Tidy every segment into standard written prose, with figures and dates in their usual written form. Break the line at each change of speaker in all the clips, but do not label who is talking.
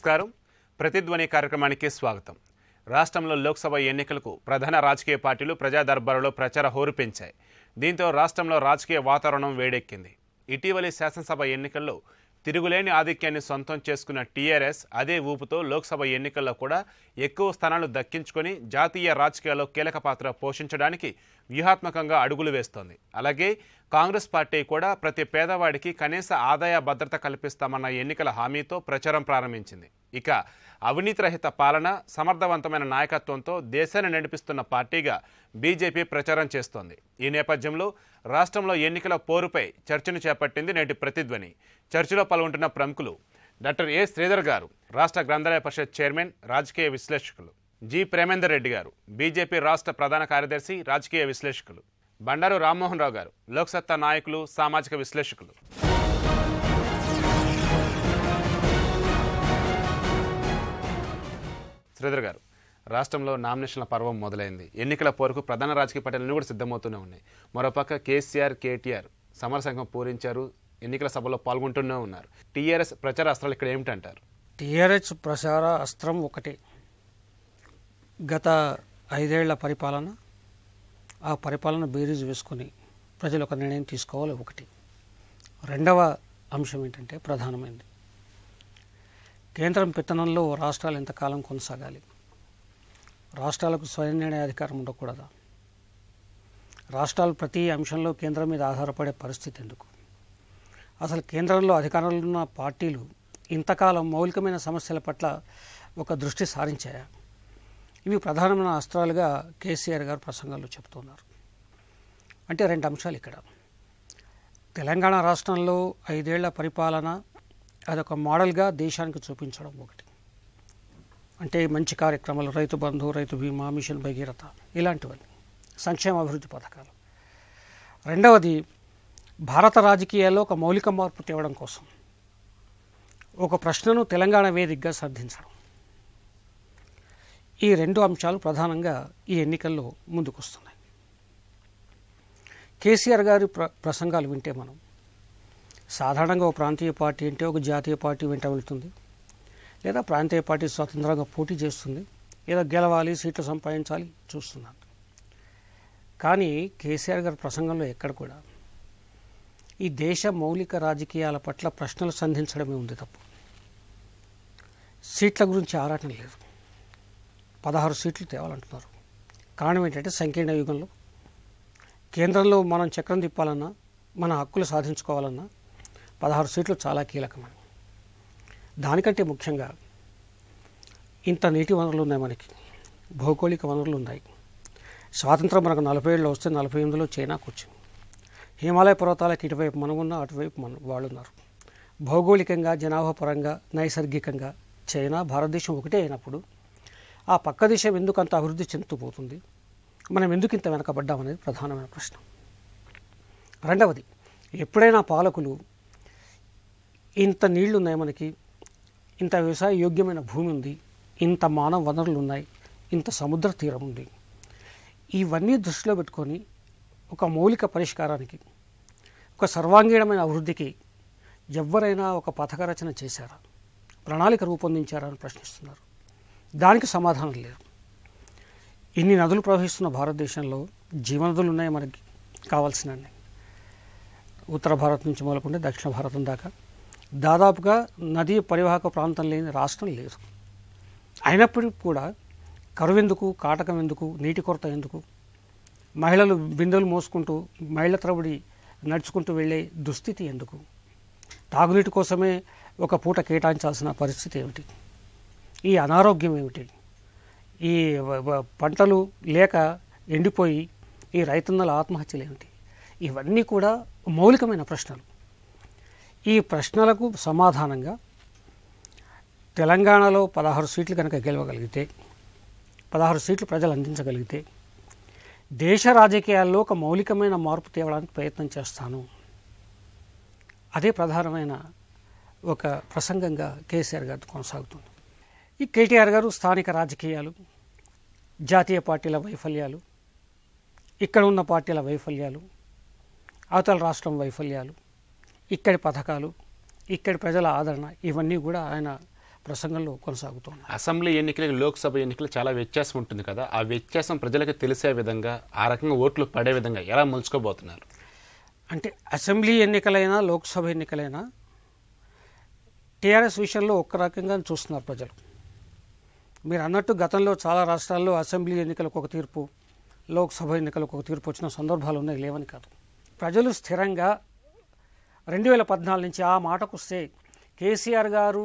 నమస్కారం. ప్రతిధ్వని కార్యక్రమానికి స్వాగతం. రాష్ట్రంలో లోక్సభ ఎన్నికలకు ప్రధాన రాజకీయ పార్టీలు ప్రజా దర్బారులో ప్రచార హోరు పెంచాయి. దీంతో రాష్ట్రంలో రాజకీయ వాతావరణం వేడెక్కింది. ఇటీవలి శాసనసభ ఎన్నికల్లో తిరుగులేని ఆధిక్యాన్ని సొంతం చేసుకున్న టీఆర్ఎస్ అదే ఊపుతో లోక్సభ ఎన్నికల్లో కూడా ఎక్కువ స్థానాలు దక్కించుకొని జాతీయ రాజకీయాల్లో కీలక పాత్ర పోషించడానికి వ్యూహాత్మకంగా అడుగులు వేస్తోంది. అలాగే కాంగ్రెస్ పార్టీ కూడా ప్రతి పేదవాడికి కనీస ఆదాయ భద్రత కల్పిస్తామన్న ఎన్నికల హామీతో ప్రచారం ప్రారంభించింది. ఇక అవినీతి రహిత పాలన, సమర్థవంతమైన నాయకత్వంతో దేశాన్ని నడిపిస్తున్న పార్టీగా బీజేపీ ప్రచారం చేస్తోంది. ఈ నేపథ్యంలో రాష్ట్రంలో ఎన్నికల పోరుపై చర్చను చేపట్టింది నేటి ప్రతిధ్వని. చర్చలో పాల్గొంటున్న ప్రముఖులు డాక్టర్ ఏ శ్రీధర్ గారు, రాష్ట్ర గ్రంథాలయ పరిషత్ చైర్మన్, రాజకీయ విశ్లేషకులు; జి ప్రేమేందర్ రెడ్డి గారు, బీజేపీ రాష్ట్ర ప్రధాన కార్యదర్శి, రాజకీయ విశ్లేషకులు; బండారు రామ్మోహన్ రావు గారు, లోక్సత్తా నాయకులు, సామాజిక విశ్లేషకులు. శ్రీధర్ గారు, రాష్ట్రంలో నామినేషన్ల పర్వం మొదలైంది. ఎన్నికల పోరుకు ప్రధాన రాజకీయ పార్టీలన్నీ కూడా సిద్ధమవుతూనే ఉన్నాయి. మరోపక్క కేసీఆర్, కేటీఆర్ సమరసంఘం పూరించారు, ఎన్నికల సభలో పాల్గొంటూనే ఉన్నారు. టీఆర్ఎస్ ప్రచార అస్త్రాలు ఇక్కడ ఏమిటంటారు?
టీఆర్ఎస్ ప్రచార అస్త్రం ఒకటి, గత 5 ఏళ్ల పరిపాలన, ఆ పరిపాలన బేరీజు వేసుకొని ప్రజలు ఒక నిర్ణయం తీసుకోవాలి ఒకటి. రెండవ అంశం ఏంటంటే ప్రధానమైనది, కేంద్రం పెత్తనంలో రాష్ట్రాలు ఎంతకాలం కొనసాగాలి? రాష్ట్రాలకు స్వయం నిర్ణయ అధికారం ఉండకూడదా? రాష్ట్రాలు ప్రతి అంశంలో కేంద్రం మీద ఆధారపడే పరిస్థితి ఎందుకు? అసలు కేంద్రంలో అధికారంలో ఉన్న పార్టీలు ఇంతకాలం మౌలికమైన సమస్యల పట్ల ఒక దృష్టి సారించాయా? ఇవి ప్రధానమైన అస్త్రాలుగా కేసీఆర్ గారు ప్రసంగాల్లో చెప్తున్నారు. అంటే 2 అంశాలు ఇక్కడ. తెలంగాణ రాష్ట్రంలో 5 ఏళ్ల పరిపాలన అదొక మోడల్గా దేశానికి చూపించడం ఒకటి. అంటే మంచి కార్యక్రమాలు, రైతు బంధు, రైతు బీమా, మిషన్ భగీరథ, ఇలాంటివన్నీ సంక్షేమ అభివృద్ధి పథకాలు. రెండవది, భారత రాజకీయాల్లో ఒక మౌలిక మార్పు తేవడం కోసం ఒక ప్రశ్నను తెలంగాణ వేదికగా సాధించడం. ఈ 2 అంశాలు ప్రధానంగా ఈ ఎన్నికల్లో ముందుకొస్తున్నాయి. కేసీఆర్ గారి ప్రసంగాలు వింటే మనం సాధారణంగా ఒక ప్రాంతీయ పార్టీ అంటే ఒక జాతీయ పార్టీ వెంట వెళ్తుంది, లేదా ప్రాంతీయ పార్టీ స్వతంత్రంగా పోటీ చేస్తుంది, లేదా గెలవాలి, సీట్లు సంపాదించాలి చూస్తున్నాను. కానీ కేసీఆర్ గారి ప్రసంగంలో ఎక్కడ కూడా ఈ దేశ మౌలిక రాజకీయాల పట్ల ప్రశ్నలు సంధించడమే ఉంది తప్ప సీట్ల గురించి ఆరాటం లేదు. 16 సీట్లు తేవాలంటున్నారు. కారణం ఏంటంటే సంకీర్ణ యుగంలో కేంద్రంలో మనం చక్రం తిప్పాలన్నా, మన హక్కులు సాధించుకోవాలన్నా 16 సీట్లు చాలా కీలకమని. దానికంటే ముఖ్యంగా ఇంత నీటి వనరులు ఉన్నాయి, మనకి భౌగోళిక వనరులు ఉన్నాయి. స్వాతంత్రం మనకు 40 ఏళ్ళు వస్తే 48లో చైనాకు వచ్చింది. హిమాలయ పర్వతాలకు ఇటువైపు మనమున్నా, అటువైపు వాళ్ళున్నారు. భౌగోళికంగా, జనాభా పరంగా, నైసర్గికంగా చైనా భారతదేశం ఒకటే అయినప్పుడు ఆ పక్క దేశం ఎందుకు అంత అభివృద్ధి చెందుతూ పోతుంది? మనం ఎందుకు ఇంత వెనకబడ్డామనేది ప్రధానమైన ప్రశ్న. రెండవది, ఎప్పుడైనా పాలకులు ఇంత నీళ్లు ఉన్నాయి, మనకి ఇంత వ్యవసాయ యోగ్యమైన భూమి ఉంది, ఇంత మానవ వనరులు ఉన్నాయి, ఇంత సముద్ర తీరం ఉంది, ఇవన్నీ దృష్టిలో పెట్టుకొని ఒక మౌలిక పరిష్కారానికి, ఒక సర్వాంగీణమైన అభివృద్ధికి ఎవరైనా ఒక పథక రచన చేశారా, ప్రణాళిక రూపొందించారా అని ప్రశ్నిస్తున్నారు. దానికి సమాధానం లేదు. ఇన్ని నదులు ప్రవహిస్తున్న భారతదేశంలో జీవనదులు ఉన్నాయి, మనకి కావాల్సినన్ని. ఉత్తర భారత్ నుంచి మొదలుకుంటే దక్షిణ భారతం దాకా దాదాపుగా నదీ పరివాహక ప్రాంతం లేని రాష్ట్రం లేదు. అయినప్పటికీ కూడా కరువెందుకు, కాటకం ఎందుకు, నీటి కొరత ఎందుకు, మహిళలు బిందెలు మోసుకుంటూ మైళ్ళ తరబడి నడుచుకుంటూ వెళ్ళే దుస్థితి ఎందుకు, తాగునీటి కోసమే ఒక పూట కేటాయించాల్సిన పరిస్థితి ఏమిటి, ఈ అనారోగ్యం ఏమిటి, ఈ పంటలు లేక ఎండిపోయి ఈ రైతన్నల ఆత్మహత్యలు ఏమిటి, ఇవన్నీ కూడా మౌలికమైన ప్రశ్నలు. ఈ ప్రశ్నలకు సమాధానంగా తెలంగాణలో 16 సీట్లు కనుక గెలవగలిగితే, 16 సీట్లు ప్రజలు అందించగలిగితే దేశ రాజకీయాల్లో ఒక మౌలికమైన మార్పు తేవడానికి ప్రయత్నం చేస్తాను. అదే ప్రధానమైన ఒక ప్రసంగంగా కేసీఆర్ గారు కొనసాగుతుంది. ఈ కేటీఆర్ గారు స్థానిక రాజకీయాలు, జాతీయ పార్టీల వైఫల్యాలు, ఇక్కడ ఉన్న పార్టీల వైఫల్యాలు, అవతల రాష్ట్రం వైఫల్యాలు, ఇక్కడి పథకాలు, ఇక్కడి ప్రజల ఆదరణ, ఇవన్నీ కూడా ఆయన ప్రసంగంలో కొనసాగుతున్నాయి.
అసెంబ్లీ ఎన్నికలకు లోక్సభ ఎన్నికలు చాలా వ్యత్యాసం ఉంటుంది కదా, ఆ వ్యత్యాసం ప్రజలకు తెలిసే విధంగా ఆ రకంగా ఓట్లు పడే విధంగా ఎలా మలుచుకోబోతున్నారు?
అంటే అసెంబ్లీ ఎన్నికలైనా లోక్సభ ఎన్నికలైనా టీఆర్ఎస్ విషయంలో ఒక్క రకంగా చూస్తున్నారు ప్రజలు. మీరు అన్నట్టు గతంలో చాలా రాష్ట్రాల్లో అసెంబ్లీ ఎన్నికలకు ఒక తీర్పు, లోక్సభ ఎన్నికలకు ఒక తీర్పు వచ్చిన సందర్భాలు ఉన్నాయి, లేవని కాదు. ప్రజలు స్థిరంగా 2014 నుంచి ఆ మాటకు వస్తే కేసీఆర్ గారు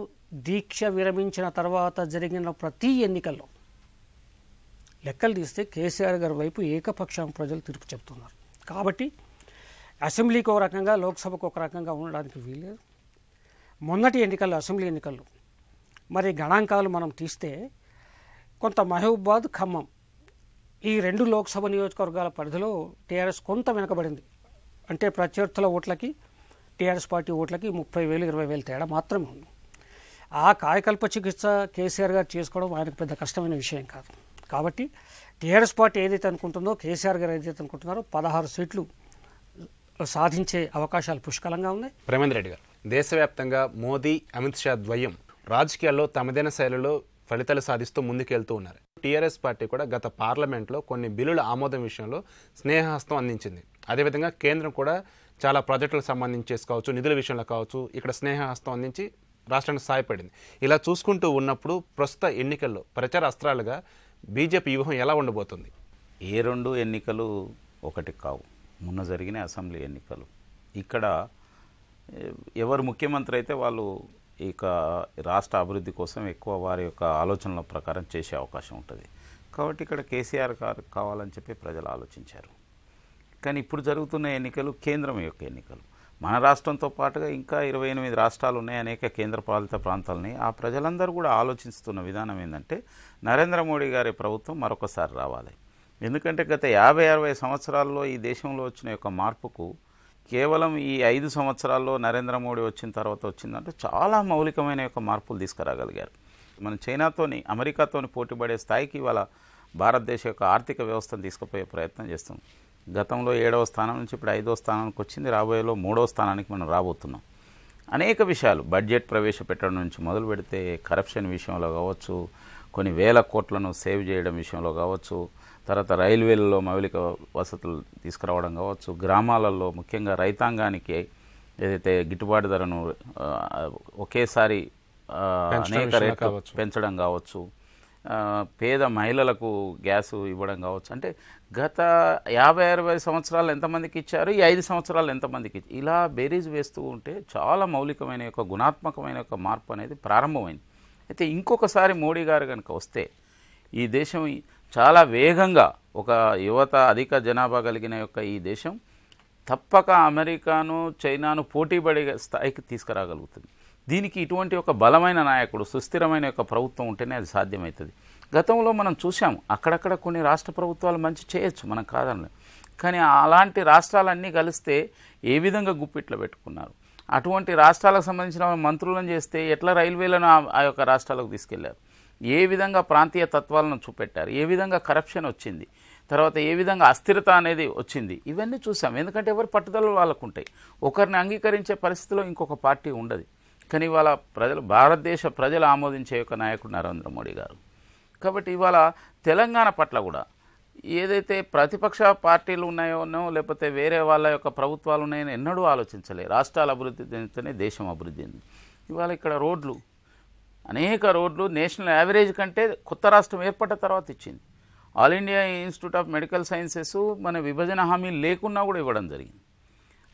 దీక్ష విరమించిన తర్వాత జరిగిన ప్రతి ఎన్నికల్లో లెక్కలు తీస్తే కేసీఆర్ గారి వైపు ఏకపక్షం ప్రజలు తీర్పు చెప్తున్నారు. కాబట్టి అసెంబ్లీకి ఒక రకంగా, లోక్సభకు ఒక రకంగా ఉండడానికి వీలేదు. మొన్నటి ఎన్నికల్లో, అసెంబ్లీ ఎన్నికల్లో మరి గణాంకాలు మనం తీస్తే కొంత మహబూబాద్, ఖమ్మం ఈ 2 లోక్సభ నియోజకవర్గాల పరిధిలో టీఆర్ఎస్ కొంత వెనకబడింది. అంటే ప్రత్యర్థుల ఓట్లకి టీఆర్ఎస్ పార్టీ ఓట్లకి 30,000, 20,000 తేడా మాత్రమే ఉంది. ఆ కాయకల్ప చికిత్స కేసీఆర్ గారు చేసుకోవడం ఆయనకు పెద్ద కష్టమైన విషయం కాదు. కాబట్టి టీఆర్ఎస్ పార్టీ ఏదైతే అనుకుంటుందో, కేసీఆర్ గారు ఏదైతే అనుకుంటున్నారో 16 సీట్లు సాధించే అవకాశాలు పుష్కలంగా ఉన్నాయి.
ప్రేమేందర్ రెడ్డి గారు, దేశవ్యాప్తంగా మోదీ, అమిత్ షా ద్వయం రాజకీయాల్లో తమదైన శైలిలో ఫలితాలు సాధిస్తూ ముందుకెళ్తూ ఉన్నారు. టీఆర్ఎస్ పార్టీ కూడా గత పార్లమెంట్లో కొన్ని బిల్లుల ఆమోదం విషయంలో స్నేహహస్తం అందించింది. అదేవిధంగా కేంద్రం కూడా చాలా ప్రాజెక్టులకు సంబంధించి కావచ్చు, నిధుల విషయంలో కావచ్చు, ఇక్కడ స్నేహహస్తం అందించి రాష్ట్రానికి సహాయపడింది. ఇలా చూసుకుంటూ ఉన్నప్పుడు ప్రస్తుత ఎన్నికల్లో ప్రచార అస్త్రాలుగా బీజేపీ వ్యూహం ఎలా ఉండబోతుంది?
ఏ 2 ఎన్నికలు ఒకటి కావు. మొన్న జరిగిన అసెంబ్లీ ఎన్నికలు ఇక్కడ ఎవరు ముఖ్యమంత్రి అయితే వాళ్ళు ఇక రాష్ట్ర అభివృద్ధి కోసం ఎక్కువ వారి యొక్క ఆలోచనల ప్రకారం చేసే అవకాశం ఉంటుంది. కాబట్టి ఇక్కడ కేసీఆర్ గారు కావాలని చెప్పి ప్రజలు ఆలోచించారు. కానీ ఇప్పుడు జరుగుతున్న ఎన్నికలు కేంద్రం యొక్క ఎన్నికలు. మన రాష్ట్రంతో పాటుగా ఇంకా 28 రాష్ట్రాలు ఉన్నాయి, అనేక కేంద్రపాలిత ప్రాంతాలని. ఆ ప్రజలందరూ కూడా ఆలోచిస్తున్న విధానం ఏంటంటే నరేంద్ర మోడీ గారి ప్రభుత్వం మరొకసారి రావాలి. ఎందుకంటే గత 50-60 సంవత్సరాల్లో ఈ దేశంలో వచ్చిన యొక్క మార్పుకు కేవలం ఈ 5 సంవత్సరాల్లో నరేంద్ర మోడీ వచ్చిన తర్వాత వచ్చిందంటే చాలా మౌలికమైన యొక్క మార్పులు తీసుకురాగలిగారు. మనం చైనాతోని, అమెరికాతోని పోటీపడే స్థాయికి ఇవాళ భారతదేశ యొక్క ఆర్థిక వ్యవస్థను తీసుకుపోయే ప్రయత్నం చేస్తాం. గతంలో 7వ స్థానం నుంచి ఇప్పుడు 5వ స్థానానికి వచ్చింది. రాబోయేలో 3వ స్థానానికి మనం రాబోతున్నాం. అనేక విషయాలు బడ్జెట్ ప్రవేశపెట్టడం నుంచి మొదలు పెడితే కరప్షన్ విషయంలో కావచ్చు, కొన్ని వేల కోట్లను సేవ్ చేయడం విషయంలో కావచ్చు, తర్వాత రైల్వేలలో మౌలిక వసతులు తీసుకురావడం కావచ్చు, గ్రామాలలో ముఖ్యంగా రైతాంగానికి ఏదైతే గిట్టుబాటు ధరను ఒకేసారి అనేక రేట్లు పెంచడం కావచ్చు, పేద మహిళలకు గ్యాసు ఇవ్వడం కావచ్చు. అంటే గత 50-60 సంవత్సరాలు ఎంతమందికి ఇచ్చారు, ఈ 5 సంవత్సరాలు ఎంతమందికి ఇచ్చారు, ఇలా బేరీజ్ వేస్తూ ఉంటే చాలా మౌలికమైన యొక్క గుణాత్మకమైన యొక్క మార్పు అనేది ప్రారంభమైంది. అయితే ఇంకొకసారి మోడీ గారు కనుక వస్తే ఈ దేశం చాలా వేగంగా, ఒక యువత అధిక జనాభా కలిగిన యొక్క ఈ దేశం తప్పక అమెరికాను, చైనాను పోటీపడే స్థాయికి తీసుకురాగలుగుతుంది. దీనికి ఇటువంటి ఒక బలమైన నాయకుడు, సుస్థిరమైన యొక్క ప్రభుత్వం ఉంటేనే అది సాధ్యమవుతుంది. గతంలో మనం చూసాము, అక్కడక్కడ కొన్ని రాష్ట్ర ప్రభుత్వాలు మంచి చేయొచ్చు, మనం కాదనలేదు. కానీ అలాంటి రాష్ట్రాలన్నీ కలిస్తే ఏ విధంగా గుప్పిట్లో పెట్టుకున్నారు, అటువంటి రాష్ట్రాలకు సంబంధించిన మంత్రులను చేస్తే ఎట్లా రైల్వేలను ఆ యొక్క రాష్ట్రాలకు తీసుకెళ్లారు, ఏ విధంగా ప్రాంతీయ తత్వాలను చూపెట్టారు, ఏ విధంగా కరప్షన్ వచ్చింది, తర్వాత ఏ విధంగా అస్థిరత అనేది వచ్చింది, ఇవన్నీ చూసాం. ఎందుకంటే ఎవరి పట్టుదలలు వాళ్ళకు ఉంటాయి. ఒకరిని అంగీకరించే పరిస్థితిలో ఇంకొక పార్టీ ఉండదు. కానీ ఇవాళ భారతదేశ ప్రజలు ఆమోదించే యొక్క నాయకుడు నరేంద్ర మోడీ గారు. కాబట్టి ఇవాళ తెలంగాణ పట్ల కూడా ఏదైతే ప్రతిపక్ష పార్టీలు ఉన్నాయోనో లేకపోతే వేరే వాళ్ళ యొక్క ప్రభుత్వాలు ఉన్నాయని ఎన్నడూ ఆలోచించలే. రాష్ట్రాల అభివృద్ధి చెందితేనే దేశం అభివృద్ధి చెందింది. ఇవాళ ఇక్కడ రోడ్లు, అనేక రోడ్లు నేషనల్ యావరేజ్ కంటే కొత్త రాష్ట్రం ఏర్పడ్డ తర్వాత ఇచ్చింది. All India institute of medical sciences మన విభజన హామీ లేకున్నా కూడా ఇవ్వడం జరిగింది.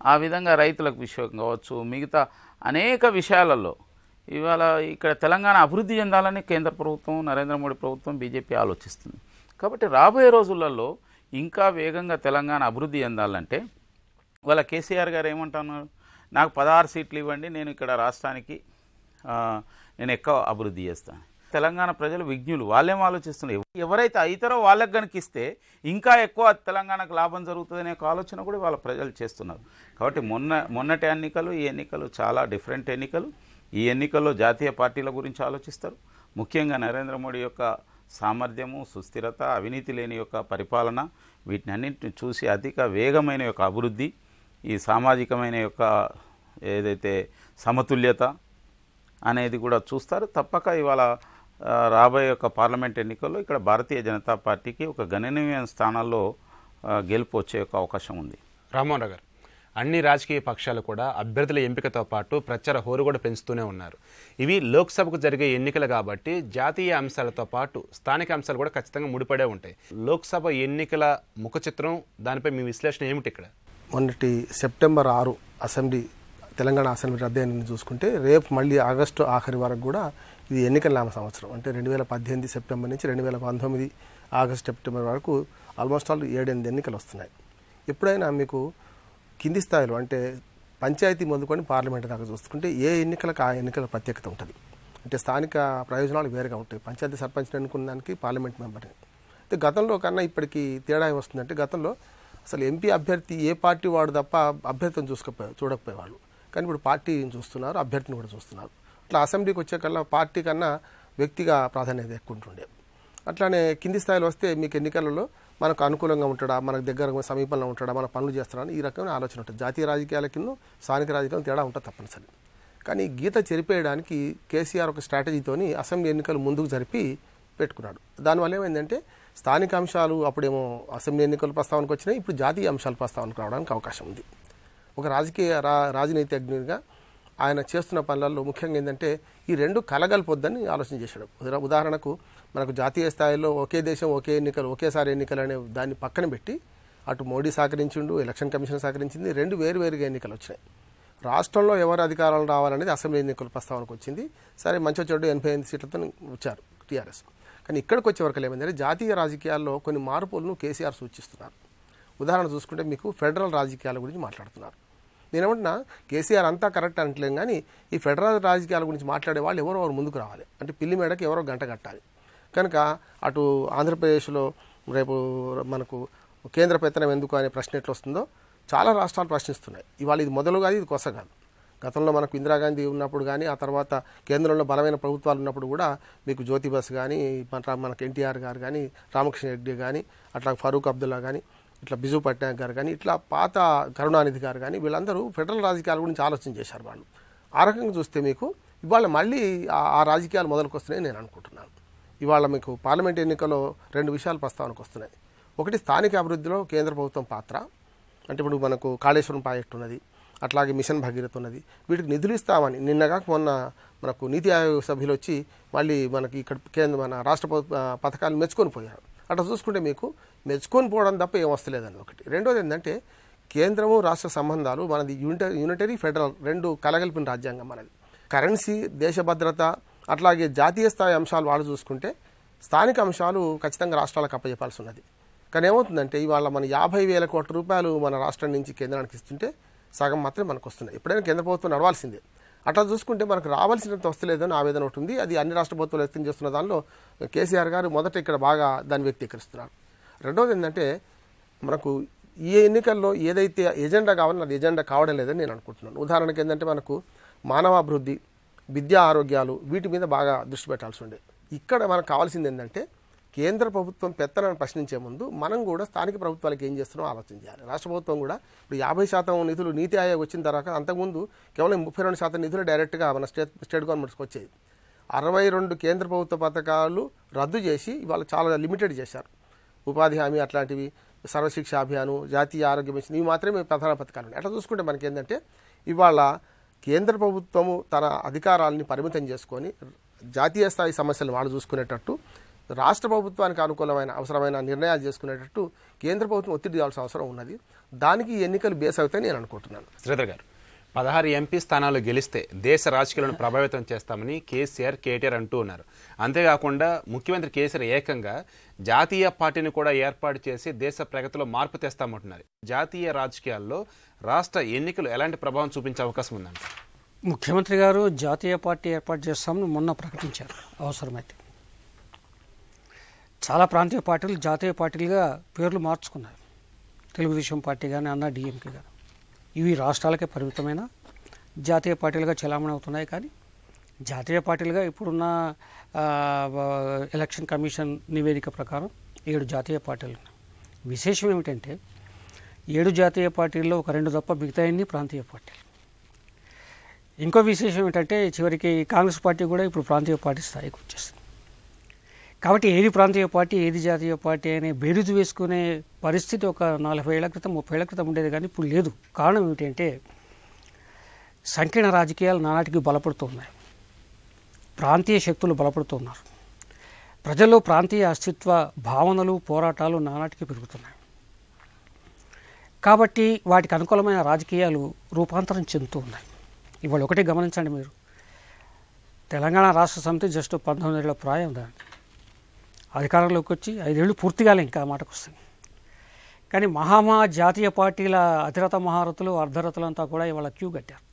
ఆ విధంగా రైతులకు విషయం కావచ్చు, మిగతా అనేక విషయాలలో ఇవాళ ఇక్కడ తెలంగాణ అభివృద్ధి చెందాలని కేంద్ర ప్రభుత్వం, నరేంద్ర మోడీ ప్రభుత్వం, బీజేపీ ఆలోచిస్తుంది. కాబట్టి రాబోయే రోజులలో ఇంకా వేగంగా తెలంగాణ అభివృద్ధి చెందాలంటే వాళ్ళ కేసీఆర్ గారు ఏమంటున్నారు, నాకు 16 సీట్లు ఇవ్వండి, నేను ఇక్కడ రాష్ట్రానికి నేను ఎక్కువ అభివృద్ధి చేస్తాను. తెలంగాణ ప్రజలు విజ్ఞులు, వాళ్ళేం ఆలోచిస్తున్నారు, ఎవరైతే అవుతారో వాళ్ళకి కనుక ఇస్తే ఇంకా ఎక్కువ తెలంగాణకు లాభం జరుగుతుందనే ఆలోచన కూడా వాళ్ళ ప్రజలు చేస్తున్నారు. కాబట్టి మొన్నటి ఎన్నికలు, ఈ ఎన్నికలు చాలా డిఫరెంట్ ఎన్నికలు. ఈ ఎన్నికల్లో జాతీయ పార్టీల గురించి ఆలోచిస్తారు. ముఖ్యంగా నరేంద్ర మోడీ యొక్క సామర్థ్యము, సుస్థిరత, అవినీతి లేని యొక్క పరిపాలన, వీటిని అన్నింటిని చూసి అధిక వేగమైన యొక్క అభివృద్ధి, ఈ సామాజికమైన యొక్క ఏదైతే సమతుల్యత, అనేది కూడా చూస్తారు. తప్పక ఇవాళ రాబోయే ఒక పార్లమెంట్ ఎన్నికల్లో ఇక్కడ భారతీయ జనతా పార్టీకి ఒక గణనీయమైన స్థానాల్లో గెలుపు వచ్చే ఒక అవకాశం ఉంది.
రామ్మోహన్ రావు గారు, అన్ని రాజకీయ పక్షాలు కూడా అభ్యర్థుల ఎంపికతో పాటు ప్రచార హోరు కూడా పెంచుతూనే ఉన్నారు. ఇవి లోక్సభకు జరిగే ఎన్నికలు కాబట్టి జాతీయ అంశాలతో పాటు స్థానిక అంశాలు కూడా ఖచ్చితంగా ముడిపడే ఉంటాయి. లోక్సభ ఎన్నికల ముఖ చిత్రం, దానిపై మీ విశ్లేషణ ఏమిటి? ఇక్కడ
మొన్నటి సెప్టెంబర్ 6 అసెంబ్లీ తెలంగాణ అసెంబ్లీ రద్దయిన చూసుకుంటే రేపు మళ్ళీ ఆగస్టు ఆఖరి వరకు కూడా ఇది ఎన్నికల నామ సంవత్సరం. అంటే 2018 సెప్టెంబర్ నుంచి 2019 ఆగస్టు సెప్టెంబర్ వరకు ఆల్మోస్ట్ ఆల్ 7-8 ఎన్నికలు వస్తున్నాయి. ఎప్పుడైనా మీకు కింది స్థాయిలో అంటే పంచాయతీ మొదలుకొని పార్లమెంట్ దాకా చూసుకుంటే ఏ ఎన్నికలకు ఆ ఎన్నికల ప్రత్యేకత ఉంటుంది. అంటే స్థానిక ప్రయోజనాలు వేరుగా ఉంటాయి. పంచాయతీ సర్పంచ్ని ఎన్నుకున్న దానికి పార్లమెంట్ మెంబర్ని. అయితే గతంలో కన్నా ఇప్పటికీ తేడా వస్తుందంటే గతంలో అసలు ఎంపీ అభ్యర్థి ఏ పార్టీ వాడు తప్ప అభ్యర్థిని చూడకపోయేవాళ్ళు. కానీ ఇప్పుడు పార్టీని చూస్తున్నారు, అభ్యర్థిని కూడా చూస్తున్నారు. అట్లా అసెంబ్లీకి వచ్చే కల్లా పార్టీ కన్నా వ్యక్తిగా ప్రాధాన్యత ఎక్కువ ఉంటుండే. అట్లానే కింది స్థాయిలో వస్తే మీకు ఎన్నికలలో మనకు అనుకూలంగా ఉంటాడా, మనకు దగ్గర సమీపంలో ఉంటాడా, మన పనులు చేస్తాడా అని ఈ రకమైన ఆలోచన ఉంటుంది. జాతీయ రాజకీయాలకి స్థానిక రాజకీయాలకు తేడా ఉంటుంది తప్పనిసరి. కానీ గీత చెరిపేయడానికి కేసీఆర్ ఒక స్ట్రాటజీతోని అసెంబ్లీ ఎన్నికలు ముందుకు జరిపి పెట్టుకున్నాడు. దానివల్ల ఏమైందంటే స్థానిక అంశాలు అప్పుడేమో అసెంబ్లీ ఎన్నికల ప్రస్తావనకు వచ్చినాయి, ఇప్పుడు జాతీయ అంశాల ప్రస్తావనకు రావడానికి అవకాశం ఉంది. ఒక రాజనీతిజ్ఞుడిగా ఆయన చేస్తున్న పనులలో ముఖ్యంగా ఏంటంటే ఈ రెండు కలగలిపొద్దని ఆలోచన చేశాడు. ఉదాహరణకు మనకు జాతీయ స్థాయిలో ఒకే దేశం ఒకే ఎన్నికలు ఒకేసారి ఎన్నికలు అనే దాన్ని పక్కన పెట్టి అటు మోడీ సహకరించిండు, ఎలక్షన్ కమిషన్ సహకరించింది, రెండు వేరువేరుగా ఎన్నికలు వచ్చినాయి. రాష్ట్రంలో ఎవరు అధికారాలు రావాలనేది అసెంబ్లీ ఎన్నికల ప్రస్తావనకు వచ్చింది. సరే మంచి చెడు 88 సీట్లతో వచ్చారు టీఆర్ఎస్. కానీ ఇక్కడికి వచ్చే వరకు ఏమైందంటే జాతీయ రాజకీయాల్లో కొన్ని మార్పులను కేసీఆర్ సూచిస్తున్నారు. ఉదాహరణ చూసుకుంటే మీకు ఫెడరల్ రాజకీయాల గురించి మాట్లాడుతున్నారు. నేనేమంటున్నా కేసీఆర్ అంతా కరెక్ట్ అంటలేం, కానీ ఈ ఫెడరల్ రాజకీయాల గురించి మాట్లాడే వాళ్ళు ఎవరెవరు ముందుకు రావాలి అంటే పిల్లి మేడకి ఎవరో గంట కట్టాలి. కనుక అటు ఆంధ్రప్రదేశ్లో రేపు మనకు కేంద్ర పెత్తనం ఎందుకు అనే ప్రశ్న ఎట్లా వస్తుందో చాలా రాష్ట్రాలు ప్రశ్నిస్తున్నాయి. ఇవాళ ఇది మొదలు కాదు, ఇది కొస కాదు. గతంలో మనకు ఇందిరాగాంధీ ఉన్నప్పుడు కానీ ఆ తర్వాత కేంద్రంలో బలమైన ప్రభుత్వాలు ఉన్నప్పుడు కూడా మీకు జ్యోతి బస్ కానీ మనకు ఎన్టీఆర్ గారు కానీ రామకృష్ణ రెడ్డి కానీ అట్లా ఫరూక్ అబ్దుల్లా కానీ ఇట్లా బిజు పట్నాయక్ గారు కానీ ఇట్లా పాత కరుణానిధి గారు కానీ వీళ్ళందరూ ఫెడరల్ రాజకీయాల గురించి ఆలోచన చేశారు వాళ్ళు. ఆ రకంగా చూస్తే మీకు ఇవాళ మళ్ళీ ఆ రాజకీయాలు మొదలుకు వస్తున్నాయని నేను అనుకుంటున్నాను. ఇవాళ మీకు పార్లమెంట్ ఎన్నికల్లో 2 విషయాలు ప్రస్తావనకు వస్తున్నాయి. ఒకటి స్థానిక అభివృద్ధిలో కేంద్ర ప్రభుత్వం పాత్ర. అంటే ఇప్పుడు మనకు కాళేశ్వరం ప్రాజెక్టు ఉన్నది, అట్లాగే మిషన్ భగీరథ ఉన్నది. వీటికి నిధులు ఇస్తామని నిన్నగాక మొన్న మనకు నీతి ఆయోగ్ సభ్యులు వచ్చి మళ్ళీ మనకి ఇక్కడ మన రాష్ట్ర పథకాలు మెచ్చుకొని పోయారు. అట్లా చూసుకుంటే మీకు మెచ్చుకొని పోవడం తప్ప ఏం వస్తలేదని ఒకటి. రెండోది ఏంటంటే కేంద్రము రాష్ట్ర సంబంధాలు మనది యూనిటరీ ఫెడరల్ రెండు కలగలిపిన రాజ్యాంగం మనది. కరెన్సీ, దేశ భద్రత, అట్లాగే జాతీయ స్థాయి అంశాలు వాళ్ళు చూసుకుంటే స్థానిక అంశాలు ఖచ్చితంగా రాష్ట్రాలకు అప్పచెప్పాల్సి ఉన్నది. కానీ ఏమవుతుందంటే ఇవాళ మన 50,000 కోట్ల రూపాయలు మన రాష్ట్రం నుంచి కేంద్రానికి ఇస్తుంటే సగం మాత్రమే మనకు వస్తున్నాయి. ఎప్పుడైనా కేంద్ర ప్రభుత్వం నడవాల్సిందే. అట్లా చూసుకుంటే మనకు రావాల్సినంత వస్తలేదని ఆవేదన ఉంటుంది. అది అన్ని రాష్ట్ర ప్రభుత్వాలు వ్యక్తం చేస్తున్న దానిలో కేసీఆర్ గారు మొదట ఇక్కడ బాగా దాన్ని వ్యక్తీకరిస్తున్నారు. రెండవది ఏంటంటే మనకు ఈ ఎన్నికల్లో ఏదైతే ఎజెండా కావాలో అది ఎజెండా కావడం లేదని నేను అనుకుంటున్నాను. ఉదాహరణకి ఏంటంటే మనకు మానవాభివృద్ధి, విద్యా ఆరోగ్యాలు వీటి మీద బాగా దృష్టి పెట్టాల్సి ఉండే. ఇక్కడ మనకు కావాల్సింది ఏంటంటే కేంద్ర ప్రభుత్వం పెత్తనాన్ని ప్రశ్నించే ముందు మనం కూడా స్థానిక ప్రభుత్వాలకు ఏం చేస్తున్నామో ఆలోచన చేయాలి. రాష్ట్ర ప్రభుత్వం కూడా ఇప్పుడు 50% నిధులు నీతి ఆయోగ్ వచ్చిన తర్వాత అంతకుముందు కేవలం 32% నిధులు డైరెక్ట్గా మన స్టేట్ గవర్నమెంట్స్కి వచ్చేది. 62 కేంద్ర ప్రభుత్వ పథకాలు రద్దు చేసి ఇవాళ చాలా లిమిటెడ్ చేశారు. ఉపాధి హామీ అట్లాంటివి, సర్వశిక్ష అభియాను, జాతీయ ఆరోగ్య మిషన్ ఇవి మాత్రమే ప్రధాన పథకాలు ఉన్నాయి. అట్లా చూసుకుంటే మనకి ఏంటంటే ఇవాళ కేంద్ర ప్రభుత్వము తన అధికారాలని పరిమితం చేసుకొని జాతీయ స్థాయి సమస్యలు వాళ్ళు చూసుకునేటట్టు, రాష్ట్ర ప్రభుత్వానికి అనుకూలమైన అవసరమైన నిర్ణయాలు చేసుకునేటట్టు కేంద్ర ప్రభుత్వం ఒత్తిడి చేయాల్సిన అవసరం ఉన్నది. దానికి ఎన్నికలు బేస్ అవుతాయని నేను అనుకుంటున్నాను.
శ్రీధర్ గారు, 16 ఎంపీ స్థానాలు గెలిస్తే దేశ రాజకీయాలను ప్రభావితం చేస్తామని కేసీఆర్, కేటీఆర్ అంటూ ఉన్నారు. అంతేకాకుండా ముఖ్యమంత్రి కేసీఆర్ ఏకంగా జాతీయ పార్టీని కూడా ఏర్పాటు చేసి దేశ ప్రగతిలో మార్పు తెస్తామంటున్నారు. జాతీయ రాజకీయాల్లో రాష్ట్ర ఎన్నికలు ఎలాంటి ప్రభావం చూపించే అవకాశం ఉందంట?
ముఖ్యమంత్రి గారు జాతీయ పార్టీ ఏర్పాటు చేస్తామని మొన్న ప్రకటించారు. అవసరమైతే చాలా ప్రాంతీయ పార్టీలు జాతీయ పార్టీలుగా పేర్లు మార్చుకున్నారు. తెలుగుదేశం పార్టీ కానీ, అన్నా డిఎంకే కానీ. ఇవి రాష్ట్రాలకే పరిమితమైన జాతీయ పార్టీలుగా చలామణి అవుతున్నాయి. కానీ జాతీయ పార్టీలుగా ఇప్పుడున్న ఎలక్షన్ కమిషన్ నివేదిక ప్రకారం 7 జాతీయ పార్టీలు ఉన్నాయి. విశేషం ఏమిటంటే 7 జాతీయ పార్టీల్లో ఒక 2 తప్ప మిగతా ప్రాంతీయ పార్టీలు. ఇంకో విశేషం ఏంటంటే చివరికి కాంగ్రెస్ పార్టీ కూడా ఇప్పుడు ప్రాంతీయ పార్టీ స్థాయికి వచ్చేస్తుంది. కాబట్టి ఏది ప్రాంతీయ పార్టీ ఏది జాతీయ పార్టీ అనే బేరుజు వేసుకునే పరిస్థితి ఒక 40 ఏళ్ల క్రితం 30 ఏళ్ల క్రితం ఉండేది, కానీ ఇప్పుడు లేదు. కారణం ఏమిటంటే సంకీర్ణ రాజకీయాలు నానాటికి బలపడుతున్నాయి, ప్రాంతీయ శక్తులు బలపడుతున్నారు, ప్రజల్లో ప్రాంతీయ అస్తిత్వ భావనలు పోరాటాలు నానాటికి పెరుగుతున్నాయి. కాబట్టి వాటికి అనుకూలమైన రాజకీయాలు రూపాంతరం చెందుతూ ఉన్నాయి. ఇవాళ ఒకటే గమనించండి మీరు, తెలంగాణ రాష్ట్ర సమితి జస్ట్ 19 ఏళ్ల ప్రాయం దాన్ని అధికారంలోకి వచ్చి 5 ఏళ్ళు పూర్తిగా ఇంకా మాటకు వస్తుంది. కానీ జాతీయ పార్టీల అతిరథ మహారథులు అర్ధరథులంతా కూడా ఇవాళ క్యూ కట్టారు.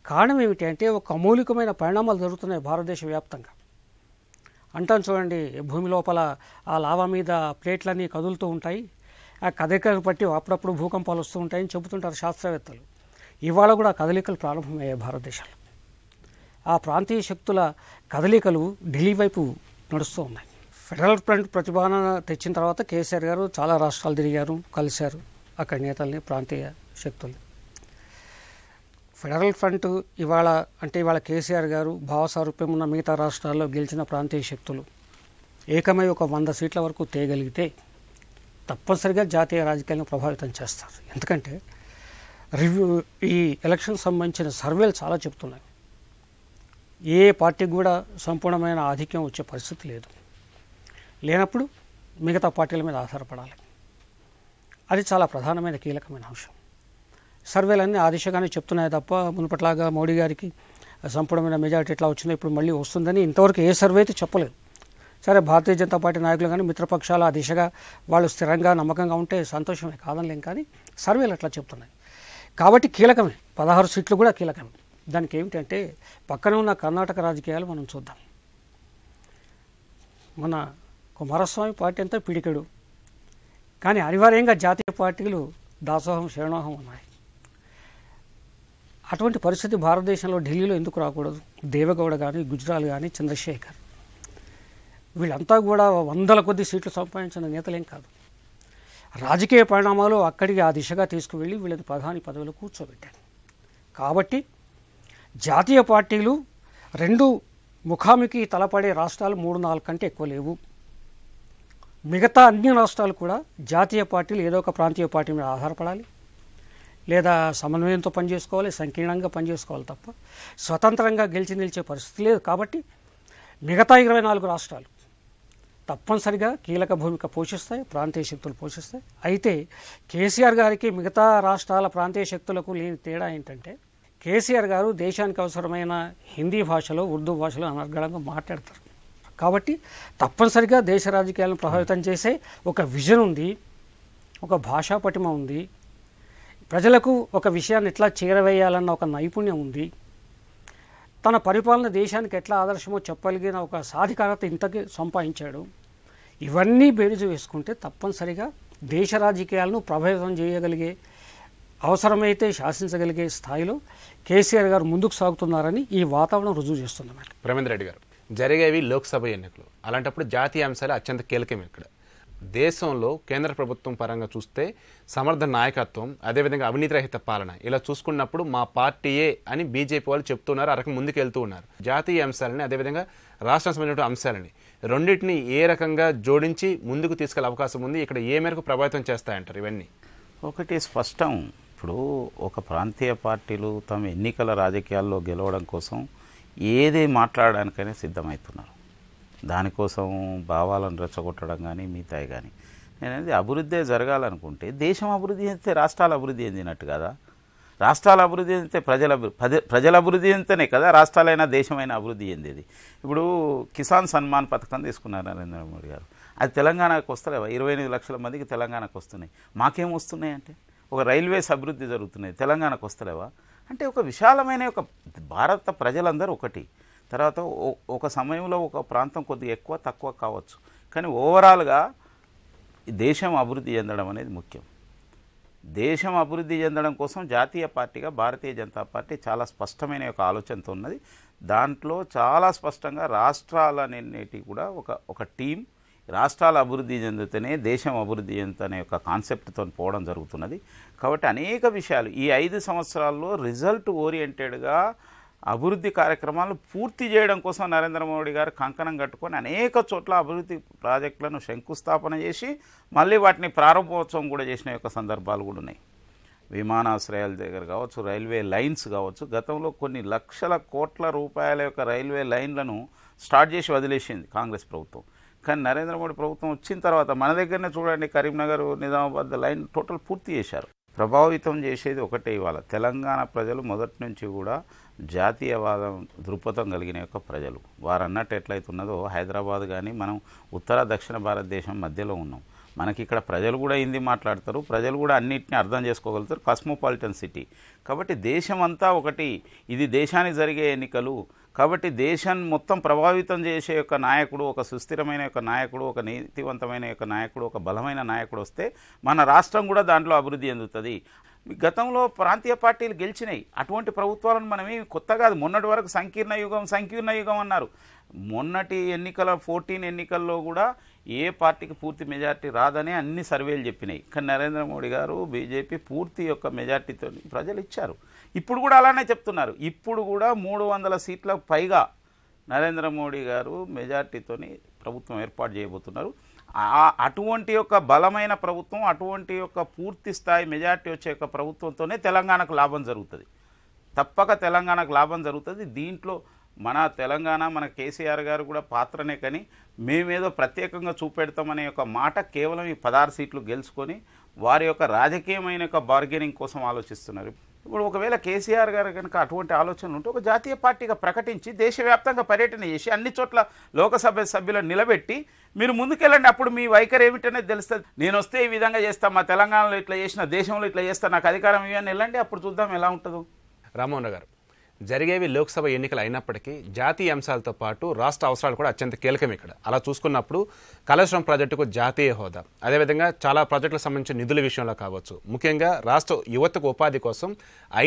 కారణం ఏమిటి అంటే ఒక అమూలికమైన పరిణామాలు జరుగుతున్నాయి భారతదేశ వ్యాప్తంగా. అంటాను చూడండి, భూమి లోపల ఆ లావా మీద ప్లేట్లన్నీ కదులుతూ ఉంటాయి, ఆ కదలికలు బట్టి అప్పుడప్పుడు భూకంపాలు వస్తూ ఉంటాయని చెబుతుంటారు శాస్త్రవేత్తలు. ఇవాళ కూడా కదలికలు ప్రారంభమయ్యాయి భారతదేశంలో. ఆ ప్రాంతీయ శక్తుల కదలికలు ఢిల్లీ వైపు నడుస్తూ ఉన్నాయి. ఫెడరల్ ఫ్రంట్ ప్రతిపాదన తెచ్చిన తర్వాత కేసీఆర్ గారు చాలా రాష్ట్రాలు తిరిగారు, కలిశారు అక్కడి నేతల్ని, ప్రాంతీయ శక్తుల్ని. ఫెడరల్ ఫ్రంట్ ఇవాళ కేసీఆర్ గారు భావసారూప్యం ఉన్న మిగతా రాష్ట్రాల్లో గెలిచిన ప్రాంతీయ శక్తులు ఏకమై ఒక 100 సీట్ల వరకు తేగలిగితే తప్పనిసరిగా జాతీయ రాజకీయాలను ప్రభావితం చేస్తారు. ఎందుకంటే ఈ ఎలక్షన్ సంబంధించిన సర్వేలు చాలా చెప్తున్నాయి, ఏ పార్టీకి కూడా సంపూర్ణమైన ఆధిక్యం వచ్చే పరిస్థితి లేదు. లేనప్పుడు మిగతా పార్టీల మీద ఆధారపడాలి. అది చాలా ప్రధానమైన కీలకమైన అంశం. సర్వేలన్నీ ఆ దిశగానే చెప్తున్నాయి తప్ప మునుపట్లాగా మోడీ గారికి సంపూర్ణమైన మెజారిటీ ఎట్లా వచ్చిందో ఇప్పుడు మళ్ళీ వస్తుందని ఇంతవరకు ఏ సర్వే అయితే చెప్పలేదు. సరే, భారతీయ జనతా పార్టీ నాయకులు కానీ మిత్రపక్షాలు ఆ దిశగా వాళ్ళు స్థిరంగా నమ్మకంగా ఉంటే సంతోషమే, కాదనిలేం. కానీ సర్వేలు అట్లా చెప్తున్నాయి. కాబట్టి కీలకమే, 16 సీట్లు కూడా కీలకమే. దానికి ఏమిటంటే పక్కన ఉన్న కర్ణాటక రాజకీయాలు మనం చూద్దాం. మన కుమారస్వామి పార్టీ అంతా పిడికెడు, కానీ అనివార్యంగా జాతీయ పార్టీలు దాసోహం శరణోహం ఉన్నాయి. అటువంటి పరిస్థితి భారతదేశంలో ఢిల్లీలో ఎందుకు రాకూడదు? దేవగౌడ కానీ, గుజరాల్ కానీ, చంద్రశేఖర్ వీళ్ళంతా కూడా 100ల కొద్ది సీట్లు సంపాదించిన నేతలేం కాదు. రాజకీయ పరిణామాలు అక్కడికి ఆ దిశగా తీసుకువెళ్ళి వీళ్ళని ప్రధాని పదవిలో కూర్చోబెట్టారు. కాబట్టి జాతీయ పార్టీలు 2 ముఖాముఖి తలపడే రాష్ట్రాలు 3-4 కంటే ఎక్కువ లేవు. మిగతా అన్ని రాష్ట్రాలు కూడా జాతీయ పార్టీలు ఏదో ఒక ప్రాంతీయ పార్టీ మీద ఆధారపడాలి, లేదా సమన్వయంతో పనిచేసుకోవాలి, సంకీర్ణంగా పనిచేసుకోవాలి తప్ప స్వతంత్రంగా గెలిచి నిలిచే పరిస్థితి లేదు. కాబట్టి మిగతా 24 రాష్ట్రాలు తప్పనిసరిగా కీలక భూమిక పోషిస్తాయి, ప్రాంతీయ శక్తులు పోషిస్తాయి. అయితే కేసీఆర్ గారికి మిగతా రాష్ట్రాల ప్రాంతీయ శక్తులకు లేని తేడా ఏంటంటే కేసీఆర్ గారు దేశానికి అవసరమైన హిందీ భాషలో, ఉర్దూ భాషలో అనర్గళంగా మాట్లాడతారు. కాబట్టి తప్పనిసరిగా దేశ రాజకీయాలను ప్రభావితం చేసే ఒక విజన్ ఉంది, ఒక భాషా పటిమ ఉంది, ప్రజలకు ఒక విషయాన్ని ఎట్లా చేరవేయాలన్న ఒక నైపుణ్యం ఉంది, తన పరిపాలన దేశానికి ఎట్లా ఆదర్శమో చెప్పగలిగిన ఒక సాధికారత ఇంతకి సంపాదించాడు. ఇవన్నీ బేరీజు వేసుకుంటే తప్పనిసరిగా దేశ రాజకీయాలను ప్రభావితం చేయగలిగే, అవసరమైతే శాసించగలిగే స్థాయిలో కేసీఆర్ గారు ముందుకు సాగుతున్నారని ఈ వాతావరణం రుజువు చేస్తుంది.
ప్రమేందర్ రెడ్డి గారు, జరిగేవి లోక్సభ ఎన్నికలు, అలాంటప్పుడు జాతీయ అంశాలు అత్యంత కీలకం. ఇక్కడ దేశంలో కేంద్ర ప్రభుత్వం పరంగా చూస్తే సమర్థ నాయకత్వం, అదేవిధంగా అవినీతి రహిత పాలన, ఇలా చూసుకున్నప్పుడు మా పార్టీయే అని బీజేపీ వాళ్ళు చెప్తున్నారు, ఆ రకం ముందుకు వెళ్తూ ఉన్నారు. జాతీయ అంశాలని అదేవిధంగా రాష్ట్రం సంబంధించిన అంశాలని రెండింటిని ఏ రకంగా జోడించి ముందుకు తీసుకెళ్లే అవకాశం ఉంది? ఇక్కడ ఏ మేరకు ప్రభావితం చేస్తాయంటారు ఇవన్నీ?
ఒకటి స్పష్టం, ఇప్పుడు ఒక ప్రాంతీయ పార్టీలు తమ ఎన్నికల రాజకీయాల్లో గెలవడం కోసం ఏది మాట్లాడడానికైనా సిద్ధమవుతున్నారు. దానికోసం భావాలను రెచ్చగొట్టడం కానీ మిగతాయి కానీ. నేనది అభివృద్ధి జరగాలనుకుంటే దేశం అభివృద్ధి చెందితే రాష్ట్రాల అభివృద్ధి చెందినట్టు కదా. రాష్ట్రాల అభివృద్ధి చెందితే ప్రజల అభివృద్ధి చెందితేనే కదా రాష్ట్రాలైనా దేశమైనా అభివృద్ధి చెందేది. ఇప్పుడు కిసాన్ సన్మాన్ పథకం తీసుకున్నారు నరేంద్ర మోడీ గారు. అది తెలంగాణకు వస్తలేవా? 25 లక్షల మందికి తెలంగాణకు వస్తున్నాయి. మాకేం వస్తున్నాయి అంటే ఒక రైల్వేస్ అభివృద్ధి జరుగుతున్నాయి, తెలంగాణకు వస్తలేవా అంటే ఒక విశాలమైన ఒక భారత ప్రజలందరూ ఒకటి. తర్వాత ఒక సమయంలో ఒక ప్రాంతం కొద్దిగా ఎక్కువ తక్కువ కావచ్చు, కానీ ఓవరాల్గా దేశం అభివృద్ధి చెందడం అనేది ముఖ్యం. దేశం అభివృద్ధి చెందడం కోసం జాతీయ పార్టీగా భారతీయ జనతా పార్టీ చాలా స్పష్టమైన ఒక ఆలోచనతో ఉన్నది. దాంట్లో చాలా స్పష్టంగా రాష్ట్రాలన్నిటి కూడా ఒక టీం రాష్ట్రాల అభివృద్ధి చెందితేనే దేశం అభివృద్ధి చెందుతనే ఒక కాన్సెప్ట్తో పోవడం జరుగుతున్నది. కాబట్టి అనేక విషయాలు ఈ 5 సంవత్సరాల్లో రిజల్ట్ ఓరియంటెడ్గా అభివృద్ధి కార్యక్రమాలు పూర్తి చేయడం కోసం నరేంద్ర మోడీ గారు కంకణం కట్టుకొని అనేక చోట్ల అభివృద్ధి ప్రాజెక్టులను శంకుస్థాపన చేసి మళ్ళీ వాటిని ప్రారంభోత్సవం కూడా చేసిన యొక్క సందర్భాలు కూడా ఉన్నాయి. విమానాశ్రయాల దగ్గర కావచ్చు, రైల్వే లైన్స్ కావచ్చు, గతంలో కొన్ని లక్షల కోట్ల రూపాయల యొక్క రైల్వే లైన్లను స్టార్ట్ చేసి వదిలేసింది కాంగ్రెస్ ప్రభుత్వం. కానీ నరేంద్ర మోడీ ప్రభుత్వం వచ్చిన తర్వాత మన దగ్గరనే చూడండి, కరీంనగర్ నిజామాబాద్ లైన్ టోటల్ పూర్తి చేశారు. ప్రభావితం చేసేది ఒకటే, ఇవాళ తెలంగాణ ప్రజలు మొదటి నుంచి కూడా జాతీయవాదం దృక్పథం కలిగిన యొక్క ప్రజలు. వారు అన్నట్టు ఎట్లయితున్నదో హైదరాబాద్ కానీ మనం ఉత్తర దక్షిణ భారతదేశం మధ్యలో ఉన్నాం. మనకి ఇక్కడ ప్రజలు కూడా హిందీ మాట్లాడతారు, ప్రజలు కూడా అన్నిటిని అర్థం చేసుకోగలుగుతారు. కాస్మోపాలిటన్ సిటీ కాబట్టి దేశం అంతా ఒకటి. ఇది దేశానికి జరిగే ఎన్నికలు కాబట్టి దేశాన్ని మొత్తం ప్రభావితం చేసే యొక్క నాయకుడు, ఒక సుస్థిరమైన యొక్క నాయకుడు, ఒక నీతివంతమైన యొక్క నాయకుడు, ఒక బలమైన నాయకుడు వస్తే మన రాష్ట్రం కూడా దాంట్లో అభివృద్ధి చెందుతుంది. గతంలో ప్రాంతీయ పార్టీలు గెలిచినాయి. అటువంటి ప్రభుత్వాలను మనమేమి కొత్త కాదు. మొన్నటి వరకు సంకీర్ణ యుగం అన్నారు. మొన్నటి 14 ఎన్నికల్లో కూడా ఏ పార్టీకి పూర్తి మెజార్టీ రాదనే అన్ని సర్వేలు చెప్పినాయి. కానీ నరేంద్ర మోడీ గారు బీజేపీ పూర్తి యొక్క మెజార్టీతో ప్రజలు ఇచ్చారు. ఇప్పుడు కూడా అలానే చెప్తున్నారు. ఇప్పుడు కూడా 300 సీట్లకు పైగా నరేంద్ర మోడీ గారు మెజార్టీతోని ప్రభుత్వం ఏర్పాటు చేయబోతున్నారు. అటువంటి యొక్క బలమైన ప్రభుత్వం, అటువంటి యొక్క పూర్తి స్థాయి మెజార్టీ వచ్చే యొక్క ప్రభుత్వంతోనే తెలంగాణకు లాభం జరుగుతుంది. తప్పక తెలంగాణకు లాభం జరుగుతుంది. దీంట్లో మన తెలంగాణ, మన కేసీఆర్ గారు కూడా పాత్రనే. కానీ మేమేదో ప్రత్యేకంగా చూపెడతామనే ఒక మాట కేవలం ఈ 16 సీట్లు గెలుచుకొని వారి యొక్క రాజకీయమైన యొక్క బార్గెనింగ్ కోసం ఆలోచిస్తున్నారు. ఇప్పుడు ఒకవేళ కేసీఆర్ గారు కనుక అటువంటి ఆలోచనలు ఉంటే ఒక జాతీయ పార్టీగా ప్రకటించి దేశవ్యాప్తంగా పర్యటన చేసి అన్ని చోట్ల లోకసభ సభ్యులను నిలబెట్టి మీరు ముందుకెళ్ళండి. అప్పుడు మీ వైఖరి ఏమిటనేది తెలుస్తుంది. నేను వస్తే ఈ విధంగా చేస్తాను, మా తెలంగాణలో ఇట్లా చేసిన, దేశంలో ఇట్లా చేస్తాను, నాకు అధికారం ఇవన్నీ వెళ్ళండి, అప్పుడు చూద్దాం ఎలా ఉంటుందో.
రామ్మోహన్ గారు, జరిగేవి లోక్సభ ఎన్నికలు అయినప్పటికీ జాతీయ అంశాలతో పాటు రాష్ట్ర అవసరాలు కూడా అత్యంత కీలకం ఇక్కడ. అలా చూసుకున్నప్పుడు కాళేశ్వరం ప్రాజెక్టుకు జాతీయ హోదా, అదేవిధంగా చాలా ప్రాజెక్టులకు సంబంధించిన నిధుల విషయంలో కావచ్చు, ముఖ్యంగా రాష్ట్ర యువతకు ఉపాధి కోసం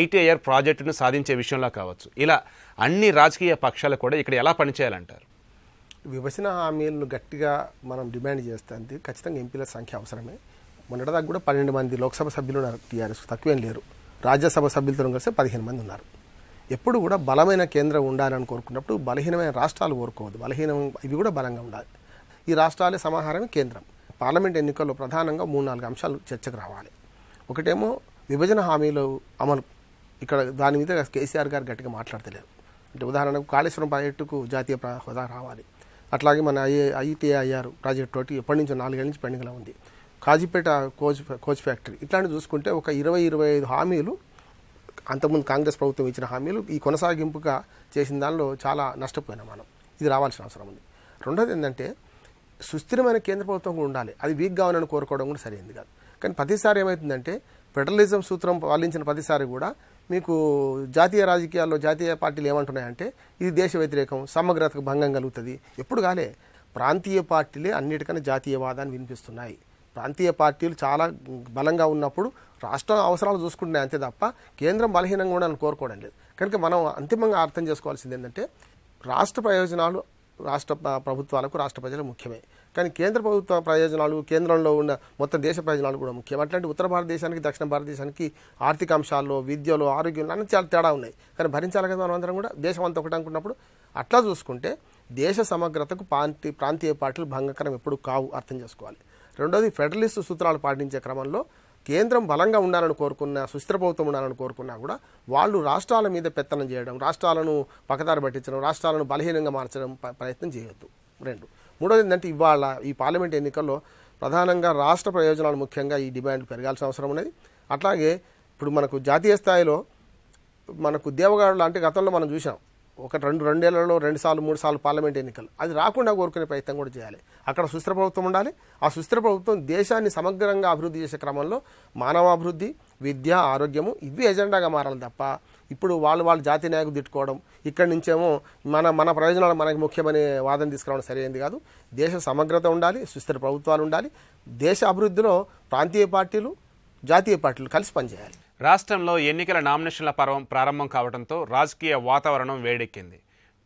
ఐటీఐఆర్ ప్రాజెక్టును సాధించే విషయంలో కావచ్చు, ఇలా అన్ని రాజకీయ పక్షాలు కూడా ఇక్కడ ఎలా పనిచేయాలంటారు?
విభజన హామీలను గట్టిగా మనం డిమాండ్ చేస్తే ఖచ్చితంగా ఎంపీల సంఖ్య అవసరమే. మొన్నటిదాకా కూడా 12 మంది లోక్సభ సభ్యులు ఉన్నారు. టీఆర్ఎస్ తక్కువేం లేరు. రాజ్యసభ సభ్యులతో కలిసి 15 మంది ఉన్నారు. ఎప్పుడు కూడా బలమైన కేంద్రం ఉండాలని కోరుకున్నప్పుడు బలహీనమైన రాష్ట్రాలు కోరుకోవద్దు. ఇవి కూడా బలంగా ఉండాలి. ఈ రాష్ట్రాలే సమాహారమే కేంద్రం. పార్లమెంట్ ఎన్నికల్లో ప్రధానంగా 3-4 అంశాలు చర్చకు రావాలి. ఒకటేమో విభజన హామీలు అమలు. ఇక్కడ దాని మీద కేసీఆర్ గారు గట్టిగా మాట్లాడతలేరు. అంటే ఉదాహరణకు కాళేశ్వరం ప్రాజెక్టుకు జాతీయ హోదా రావాలి. అట్లాగే మన ఐటీఐఆర్ ప్రాజెక్టు తోటి ఎప్పటి నుంచో 4 ఏళ్ళ నుంచి పెండింగ్లో ఉంది. కాజీపేట కోచ్ ఫ్యాక్టరీ ఇట్లాంటివి చూసుకుంటే ఒక 20-25 హామీలు అంతకుముందు కాంగ్రెస్ ప్రభుత్వం ఇచ్చిన హామీలు ఈ కొనసాగింపుగా చేసిన దానిలో చాలా నష్టపోయినాం మనం. ఇది రావాల్సిన అవసరం ఉంది. రెండోది ఏంటంటే సుస్థిరమైన కేంద్ర ప్రభుత్వం కూడా ఉండాలి. అది వీక్గా ఉందని కోరుకోవడం కూడా సరైనది కాదు. కానీ ప్రతిసారి ఏమవుతుందంటే ఫెడరలిజం సూత్రం పాలించిన ప్రతిసారి కూడా మీకు జాతీయ రాజకీయాల్లో జాతీయ పార్టీలు ఏమంటున్నాయంటే ఇది దేశ వ్యతిరేకం, సమగ్రతకు భంగం కలుగుతుంది. ఎప్పుడు కాలే ప్రాంతీయ పార్టీలే అన్నిటికన్నా జాతీయవాదాన్ని వినిపిస్తున్నాయి. ప్రాంతీయ పార్టీలు చాలా బలంగా ఉన్నప్పుడు రాష్ట్ర అవసరాలు చూసుకుంటున్నాయి అంతే తప్ప కేంద్రం బలహీనంగా ఉండాలని కోరుకోవడం లేదు. కనుక మనం అంతిమంగా అర్థం చేసుకోవాల్సింది ఏంటంటే రాష్ట్ర ప్రయోజనాలు రాష్ట్ర ప్రభుత్వాలకు, రాష్ట్ర ప్రజలకు ముఖ్యమే. కానీ కేంద్ర ప్రభుత్వ ప్రయోజనాలు, కేంద్రంలో ఉన్న మొత్తం దేశ ప్రయోజనాలు కూడా ముఖ్యం. అట్లాంటి ఉత్తర భారతదేశానికి, దక్షిణ భారతదేశానికి ఆర్థిక అంశాల్లో, విద్యలో, ఆరోగ్యంలో అన్ని చాలా తేడా ఉన్నాయి. కానీ భరించాలి కదా మనం అందరం కూడా. దేశం అంతా ఒకటి అనుకున్నప్పుడు అట్లా చూసుకుంటే దేశ సమగ్రతకు ప్రాంతీయ పార్టీలు భంగకరం ఎప్పుడు కావు, అర్థం చేసుకోవాలి. రెండోది ఫెడరలిస్ట్ సూత్రాలు పాటించే క్రమంలో కేంద్రం బలంగా ఉండాలని కోరుకున్న, సుస్థిర ప్రభుత్వం ఉండాలని కోరుకున్నా కూడా వాళ్ళు రాష్ట్రాల మీద పెత్తనం చేయడం, రాష్ట్రాలను పక్కదారి పట్టించడం, రాష్ట్రాలను బలహీనంగా మార్చడం ప్రయత్నం చేయొద్దు. మూడోది ఏంటంటే ఇవాళ ఈ పార్లమెంట్ ఎన్నికల్లో ప్రధానంగా రాష్ట్ర ప్రయోజనాలు ముఖ్యంగా ఈ డిమాండ్ పెరగాల్సిన అవసరం ఉన్నది. అట్లాగే ఇప్పుడు మనకు జాతీయ స్థాయిలో మనకు దేవగాడు లాంటి గతంలో మనం చూసాం. ఒక 2 ఏళ్లలో 2 సార్లు 3 సార్లు పార్లమెంట్ ఎన్నికలు. అది రాకుండా కోరుకునే ప్రయత్నం కూడా చేయాలి. అక్కడ సుస్థిర ప్రభుత్వం ఉండాలి. ఆ సుస్థిర ప్రభుత్వం దేశాన్ని సమగ్రంగా అభివృద్ధి చేసే క్రమంలో మానవాభివృద్ధి, విద్య, ఆరోగ్యము ఇవి ఎజెండాగా మారాలి తప్ప ఇప్పుడు వాళ్ళు జాతీయ నాయకులు తిట్టుకోవడం, ఇక్కడి నుంచేమో మన ప్రయోజనాలు మనకి ముఖ్యమనే వాదన తీసుకురావడం సరైనది కాదు. దేశ సమగ్రత ఉండాలి, సుస్థిర ప్రభుత్వాలు ఉండాలి. దేశ అభివృద్ధిలో ప్రాంతీయ పార్టీలు, జాతీయ పార్టీలు కలిసి పనిచేయాలి.
రాష్ట్రంలో ఎన్నికల నామినేషన్ల పర్వం ప్రారంభం కావడంతో రాజకీయ వాతావరణం వేడెక్కింది.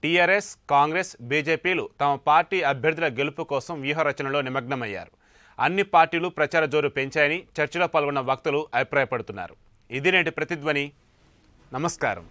టీఆర్ఎస్, కాంగ్రెస్, బీజేపీలు తమ పార్టీ అభ్యర్థుల గెలుపు కోసం వ్యూహరచనలో నిమగ్నమయ్యారు. అన్ని పార్టీలు ప్రచార జోరు పెంచాయని చర్చలో పాల్గొన్న వక్తలు అభిప్రాయపడుతున్నారు. ఇది నేటి ప్రతిధ్వని. నమస్కారం.